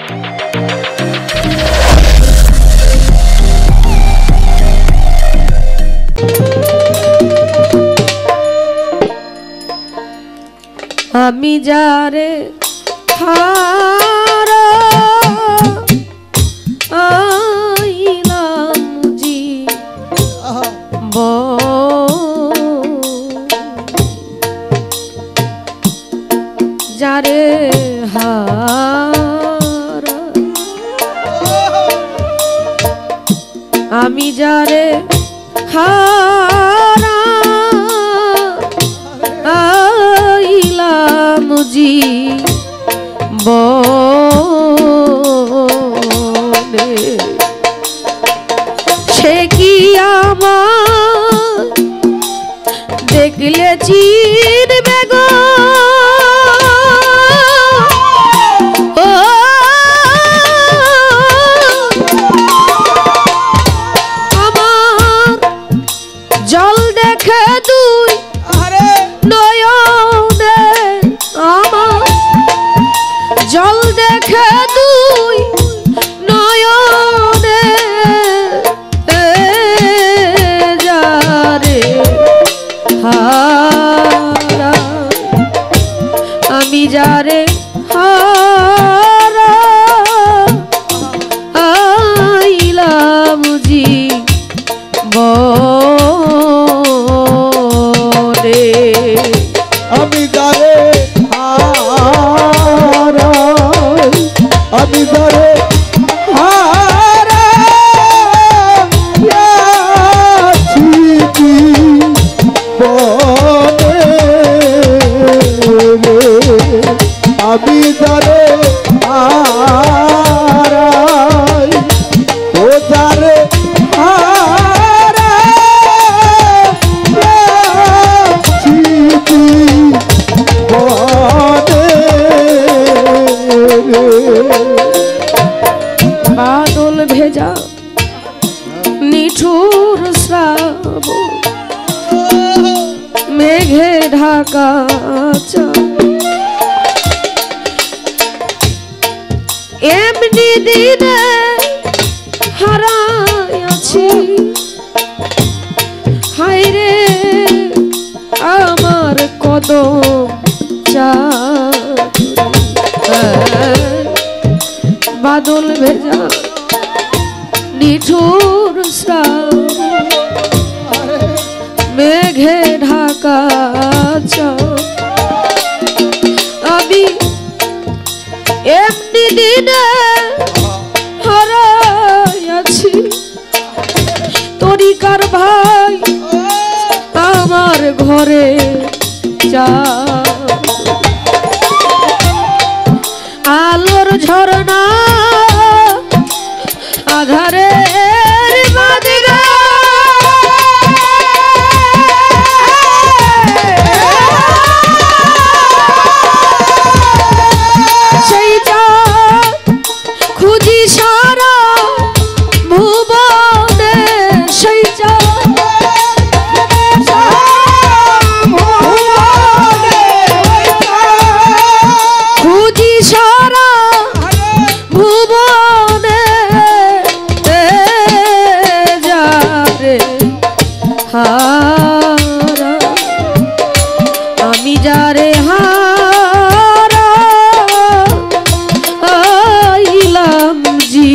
আমি যারে হারা আইলাম জি যারে হারা আমি যারে হারা আইলাম জি বনে সে কি আমার দেখলে চিনবে গো আমার জল দেখে দুই নয়নে আমার জল দেখে দুই নয়নে যারে হারা আমি যারে হারা আইলাম জি বনে আমি যারে হারা আমি যারে হারা আছি বনে আমি যারে হারা ও যারে হারা আছি বাদল ভেজা নিঠুর শ্রাবণ মেঘে ঢাকা এমনি দিনে হারাইয়াছি হায়রে আমার কদম বাদল ভেজা নিঠুর শ্রাবণ মেঘে ঢাকা আমি এমনি দিনে হারাইয়াছি তরিকার ভাই আমার ঘরে যা আলোর ঝরনা আধারে মাদিগা সেই চাঁদ খুঁজি সারা ভুবনে সেই চাঁদ খুঁজি সারা ভুবনে যারে হারা আমি যারে হারা আইলাম জি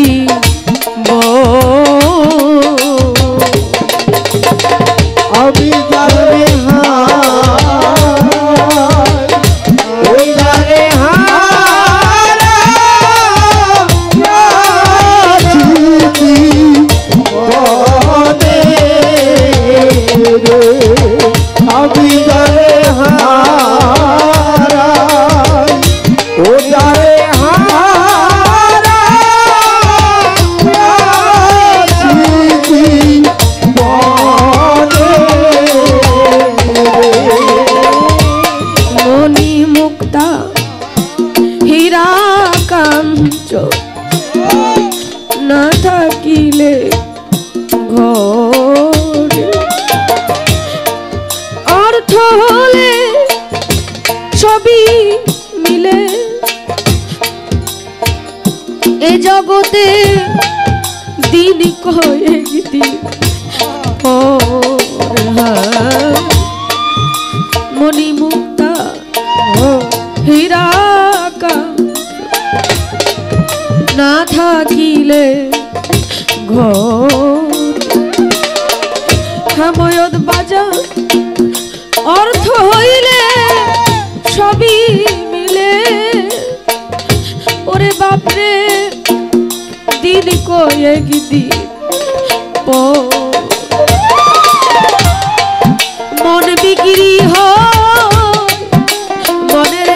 আমি যারে আমি যারে হারা ও যারে হারা মণি মুক্তা হীরা কাঞ্চ না থাকিলে ঘরে অর্থ হলে সবই মিলে এ জগতে দিন কয়েক দিন মণি মুক্তা হীরা না থাকিলে ঘর হাময়ত বাজার অর্থ হইলে সবই মিলে ওরে বাপরে দিন কয়েক দিন মন বিক্রি হয় মনের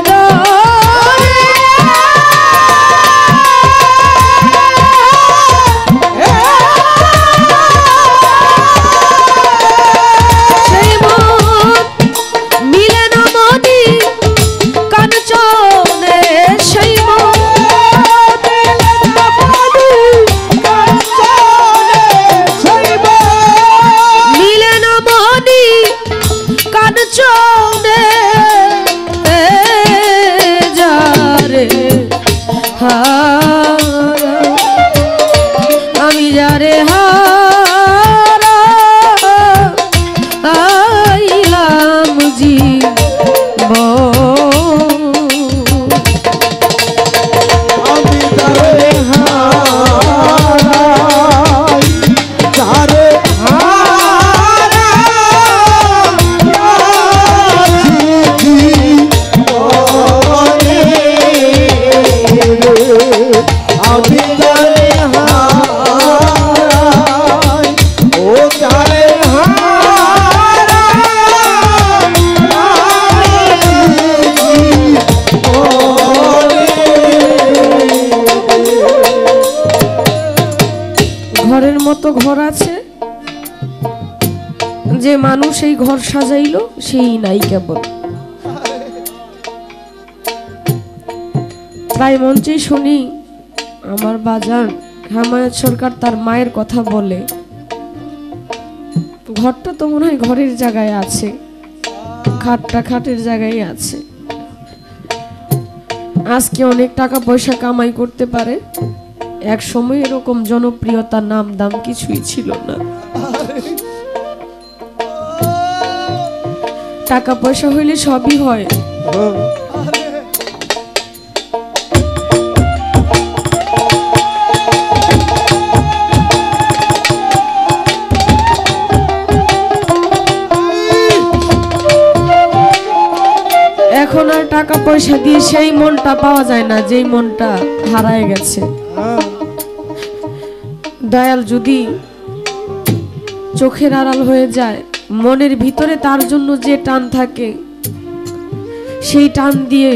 আমি যারে হারাইলাম জীবন আমি যারে হারাই যারে আমি যারে হারাই ও যারে ঘরের মতো ঘর আছে যে মানুষ এই ঘর সাজাইলো সেই নাই কেবল প্রায় মঞ্চেই শুনি আমার বাজার হেমায়েত সরকার তার মায়ের কথা বলে ঘরটা তো মনে হয় ঘরের জায়গায় আছে খাটটা খাটের জায়গায় আছে আজকে অনেক টাকা পয়সা কামাই করতে পারে এক সময় এরকম জনপ্রিয়তা নাম দাম কিছুই ছিল না টাকা পয়সা হইলে সবই হয় এখন আর টাকা পয়সা দিয়ে সেই মনটা পাওয়া যায় না যেই মনটা হারায় গেছে দয়াল যদি চোখের আড়াল হয়ে যায় মনের ভিতরে তার জন্য যে টান থাকে সেই টান দিয়ে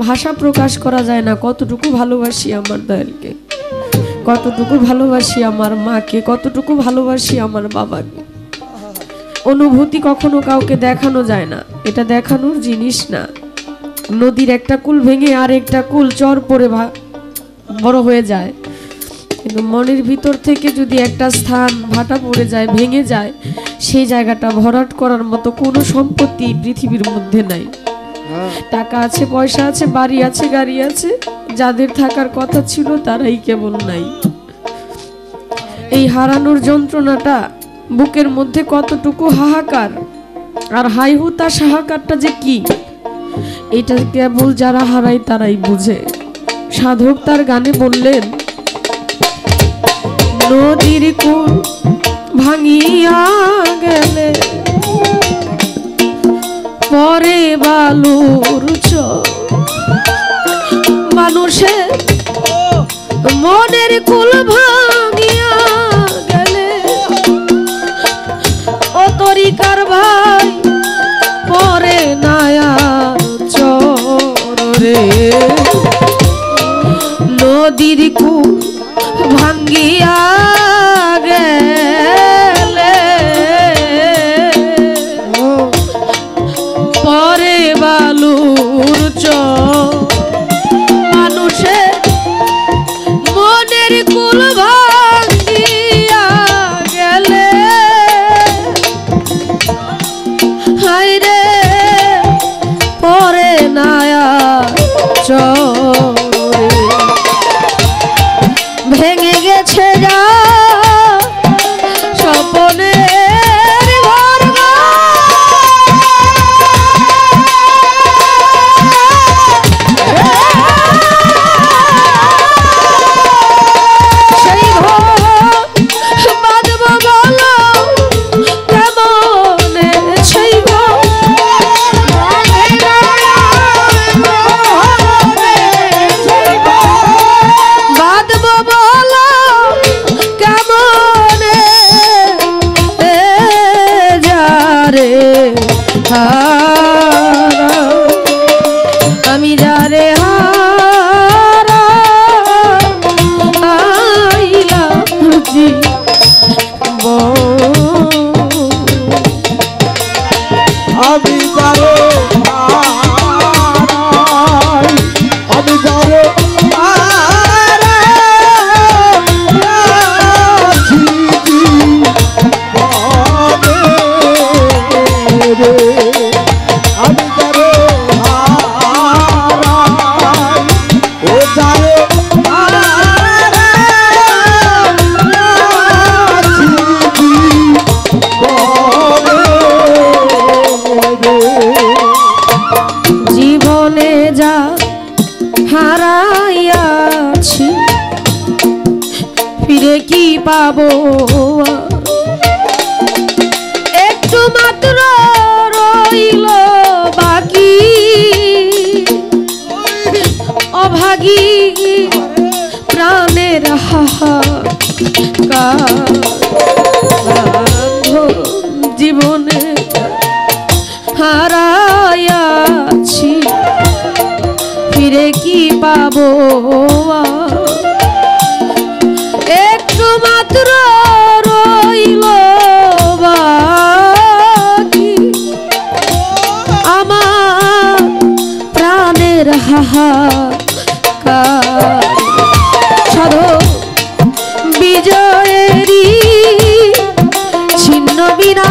ভাষা প্রকাশ করা যায় না কতটুকু ভালোবাসি আমার দয়ালকে কতটুকু ভালোবাসি আমার মাকে কতটুকু ভালোবাসি আমার বাবাকে অনুভূতি কখনো কাউকে দেখানো যায় না এটা দেখানোর জিনিস না নদীর একটা কুল ভেঙে আর একটা কুল চর পড়ে বড় হয়ে যায় কিন্তু মনের ভিতর থেকে যদি একটা স্থান ভাটা পড়ে যায় ভেঙে যায় সেই জায়গাটা ভরাট করার মতো কোনো সম্পত্তি পৃথিবীর মধ্যে নাই টাকা আছে পয়সা আছে বাড়ি আছে গাড়ি আছে যাদের থাকার কথা ছিল তারাই কেবল নাই এই হারানোর যন্ত্রণাটা বুকের মধ্যে কতটুকু হাহাকার আর হাইহুতা হাহাকারটা যে কি এটা কেবল যারা হারায় তারাই বুঝে সাধক তার গানে বললেন নদীর কুল ভাঙিয়া গেলে পরে বালুর মানুষের মনের কুল ভাঙিয়া গেলে ও তরিকার ভাই পরে নায়ার চরে নদীর কুল ভাঙ্গিয়া গেলে পরে বালুর মানুষের মনের কুল ভাঙ্গিয়া গেলে হায়রে পরে নায়া চরে ফিরে কি পাবো একটু মাত্র রইল বাকি অভাগী প্রাণের হাহাকার জীবনে হারায়াছি ফিরে কি পাবো একটু মাত্র রইল বাকি আমার প্রাণের হাহাকার সাধো বিজয়েরই ছিন্ন বিনা